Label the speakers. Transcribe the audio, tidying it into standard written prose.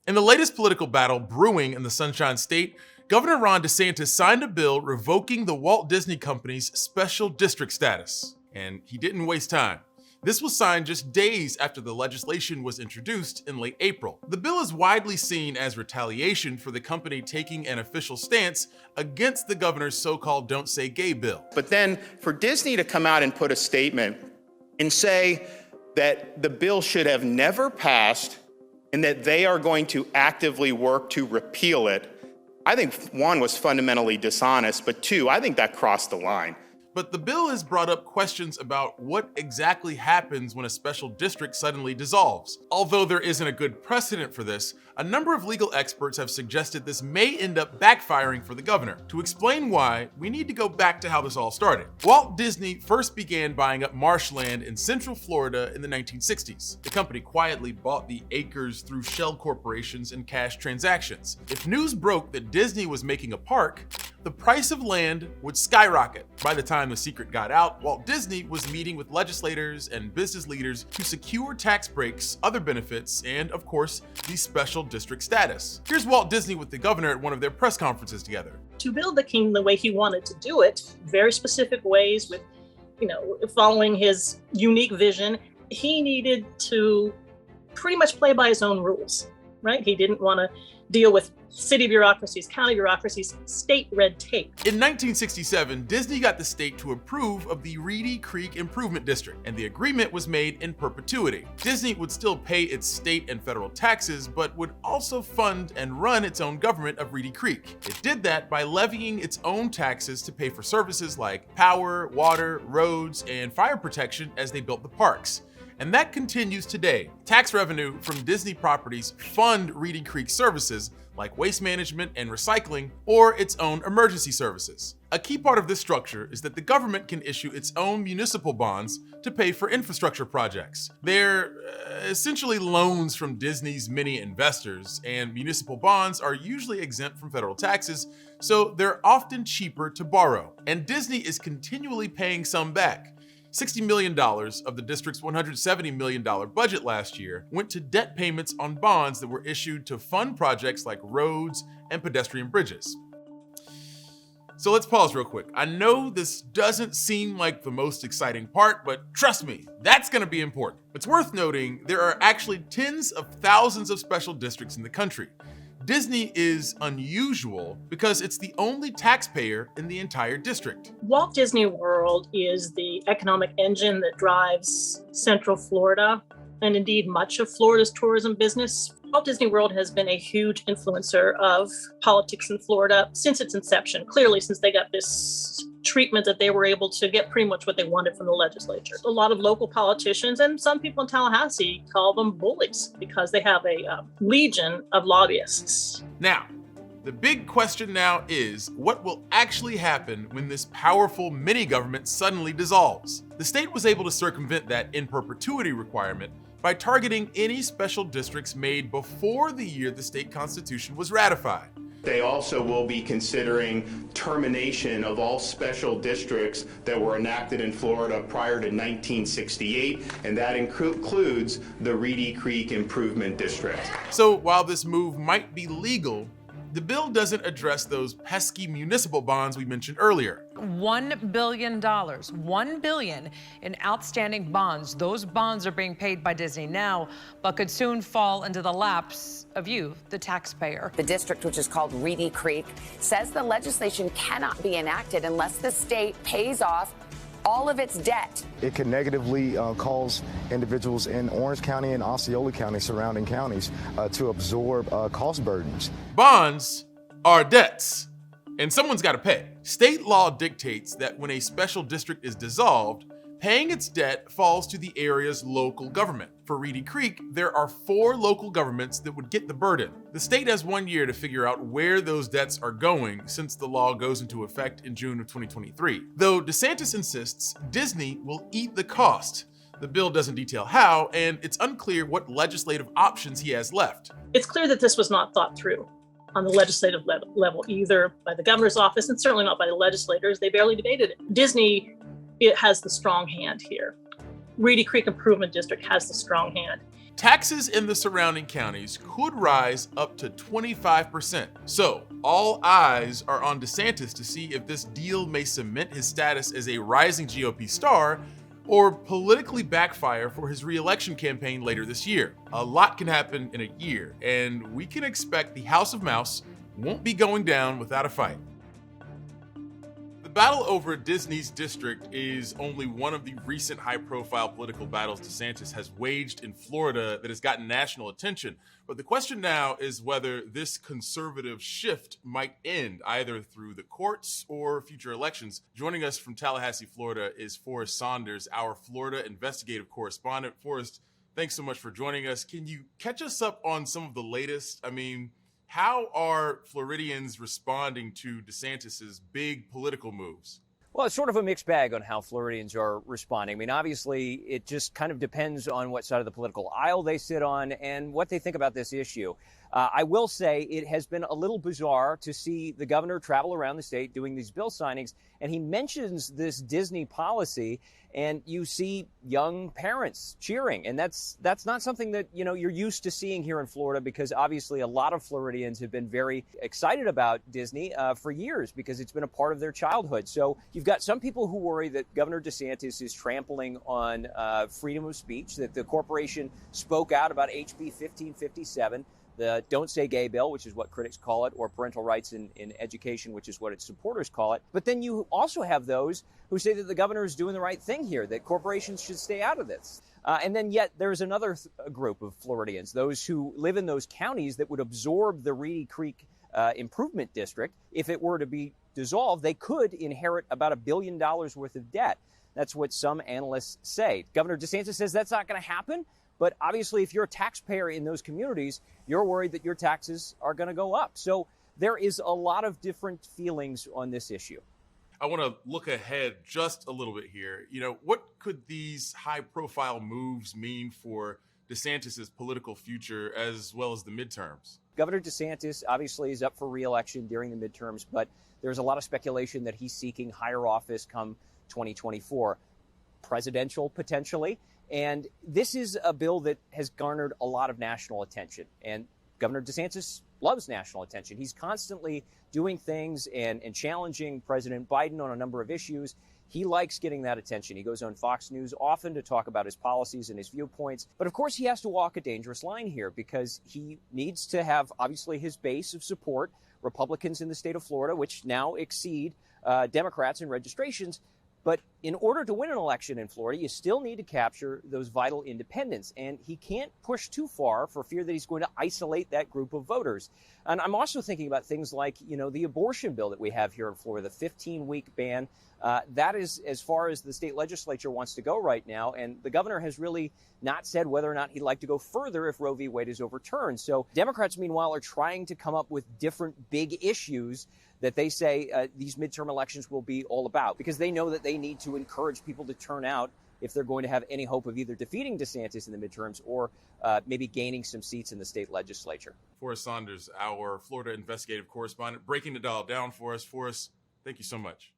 Speaker 1: In the latest political battle brewing in the Sunshine State, Governor Ron DeSantis signed a bill revoking the Walt Disney Company's special district status. And he didn't waste time. This was signed just days after the legislation was introduced in late April. The bill is widely seen as retaliation for the company taking an official stance against the governor's so-called Don't Say Gay bill.
Speaker 2: But then for Disney to come out and put a statement and say that the bill should have never passed and that they are going to actively work to repeal it, I think one was fundamentally dishonest, but two, I think that crossed the line.
Speaker 1: But the bill has brought up questions about what exactly happens when a special district suddenly dissolves. Although there isn't a good precedent for this, a number of legal experts have suggested this may end up backfiring for the governor. To explain why, we need to go back to how this all started. Walt Disney first began buying up marshland in central Florida in the 1960s. The company quietly bought the acres through shell corporations and cash transactions. If news broke that Disney was making a park, the price of land would skyrocket. By the time the secret got out, Walt Disney was meeting with legislators and business leaders to secure tax breaks, other benefits, and of course, the special district status. Here's Walt Disney with the governor at one of their press conferences together.
Speaker 3: To build the kingdom the way he wanted to do it, very specific ways with, following his unique vision, he needed to pretty much play by his own rules, right? He didn't want to deal with city bureaucracies, county bureaucracies, state red tape.
Speaker 1: In 1967, Disney got the state to approve of the Reedy Creek Improvement District, and the agreement was made in perpetuity. Disney would still pay its state and federal taxes, but would also fund and run its own government of Reedy Creek. It did that by levying its own taxes to pay for services like power, water, roads, and fire protection as they built the parks. And that continues today. Tax revenue from Disney properties fund Reedy Creek services like waste management and recycling, or its own emergency services. A key part of this structure is that the government can issue its own municipal bonds to pay for infrastructure projects. They're essentially loans from Disney's many investors, and municipal bonds are usually exempt from federal taxes, so they're often cheaper to borrow. And Disney is continually paying some back. $60 million of the district's $170 million budget last year went to debt payments on bonds that were issued to fund projects like roads and pedestrian bridges. So let's pause real quick. I know this doesn't seem like the most exciting part, but trust me, that's gonna be important. It's worth noting there are actually tens of thousands of special districts in the country. Disney is unusual because it's the only taxpayer in the entire district.
Speaker 3: Walt Disney World is the economic engine that drives Central Florida, and indeed much of Florida's tourism business. Walt Disney World has been a huge influencer of politics in Florida since its inception, clearly since they got this treatment that they were able to get pretty much what they wanted from the legislature. A lot of local politicians and some people in Tallahassee call them bullies because they have a legion of lobbyists.
Speaker 1: Now, the big question now is what will actually happen when this powerful mini-government suddenly dissolves? The state was able to circumvent that in perpetuity requirement by targeting any special districts made before the year the state constitution was ratified.
Speaker 2: They also will be considering termination of all special districts that were enacted in Florida prior to 1968, and that includes the Reedy Creek Improvement District.
Speaker 1: So while this move might be legal, the bill doesn't address those pesky municipal bonds we mentioned earlier.
Speaker 4: $1 billion, $1 billion in outstanding bonds. Those bonds are being paid by Disney now, but could soon fall into the laps of you, the taxpayer.
Speaker 5: The district, which is called Reedy Creek, says the legislation cannot be enacted unless the state pays off all of its debt.
Speaker 6: It can negatively cause individuals in Orange County and Osceola County, surrounding counties, to absorb cost burdens.
Speaker 1: Bonds are debts, and someone's got to pay. State law dictates that when a special district is dissolved, paying its debt falls to the area's local government. For Reedy Creek, there are 4 local governments that would get the burden. The state has 1 year to figure out where those debts are going since the law goes into effect in June of 2023. Though DeSantis insists Disney will eat the cost. The bill doesn't detail how, and it's unclear what legislative options he has left.
Speaker 3: It's clear that this was not thought through on the legislative level, either by the governor's office and certainly not by the legislators. They barely debated it. Disney, it has the strong hand here. Reedy Creek Improvement District has the strong hand.
Speaker 1: Taxes in the surrounding counties could rise up to 25%. So, all eyes are on DeSantis to see if this deal may cement his status as a rising GOP star or politically backfire for his re-election campaign later this year. A lot can happen in a year, and we can expect the House of Mouse won't be going down without a fight. The battle over Disney's district is only one of the recent high-profile political battles DeSantis has waged in Florida that has gotten national attention. But the question now is whether this conservative shift might end either through the courts or future elections. Joining us from Tallahassee, Florida is Forrest Saunders, our Florida investigative correspondent. Forrest, thanks so much for joining us. Can you catch us up on some of the latest? How are Floridians responding to DeSantis's big political moves?
Speaker 7: Well, it's sort of a mixed bag on how Floridians are responding. Obviously, it just kind of depends on what side of the political aisle they sit on and what they think about this issue. I will say it has been a little bizarre to see the governor travel around the state doing these bill signings, and he mentions this Disney policy, and you see young parents cheering. And that's not something that, you're used to seeing here in Florida, because obviously a lot of Floridians have been very excited about Disney for years because it's been a part of their childhood. So you've got some people who worry that Governor DeSantis is trampling on freedom of speech, that the corporation spoke out about HB 1557. The Don't Say Gay bill, which is what critics call it, or parental rights in education, which is what its supporters call it. But then you also have those who say that the governor is doing the right thing here, that corporations should stay out of this. And then yet there's another group of Floridians, those who live in those counties that would absorb the Reedy Creek Improvement District. If it were to be dissolved, they could inherit about $1 billion worth of debt. That's what some analysts say. Governor DeSantis says that's not going to happen. But obviously, if you're a taxpayer in those communities, you're worried that your taxes are going to go up. So there is a lot of different feelings on this issue.
Speaker 1: I want to look ahead just a little bit here. What could these high-profile moves mean for DeSantis's political future as well as the midterms?
Speaker 7: Governor DeSantis obviously is up for re-election during the midterms, but there's a lot of speculation that he's seeking higher office come 2024, presidential potentially. And this is a bill that has garnered a lot of national attention. And Governor DeSantis loves national attention. He's constantly doing things and challenging President Biden on a number of issues. He likes getting that attention. He goes on Fox News often to talk about his policies and his viewpoints. But of course, he has to walk a dangerous line here because he needs to have, obviously, his base of support, Republicans in the state of Florida, which now exceed Democrats in registrations. But in order to win an election in Florida, you still need to capture those vital independents. And he can't push too far for fear that he's going to isolate that group of voters. And I'm also thinking about things like, the abortion bill that we have here in Florida, the 15-week ban. That is as far as the state legislature wants to go right now. And the governor has really not said whether or not he'd like to go further if Roe v. Wade is overturned. So Democrats, meanwhile, are trying to come up with different big issues that they say these midterm elections will be all about, because they know that they need to encourage people to turn out if they're going to have any hope of either defeating DeSantis in the midterms or maybe gaining some seats in the state legislature.
Speaker 1: Forrest Saunders, our Florida investigative correspondent, breaking the dial down for us. Forrest, thank you so much.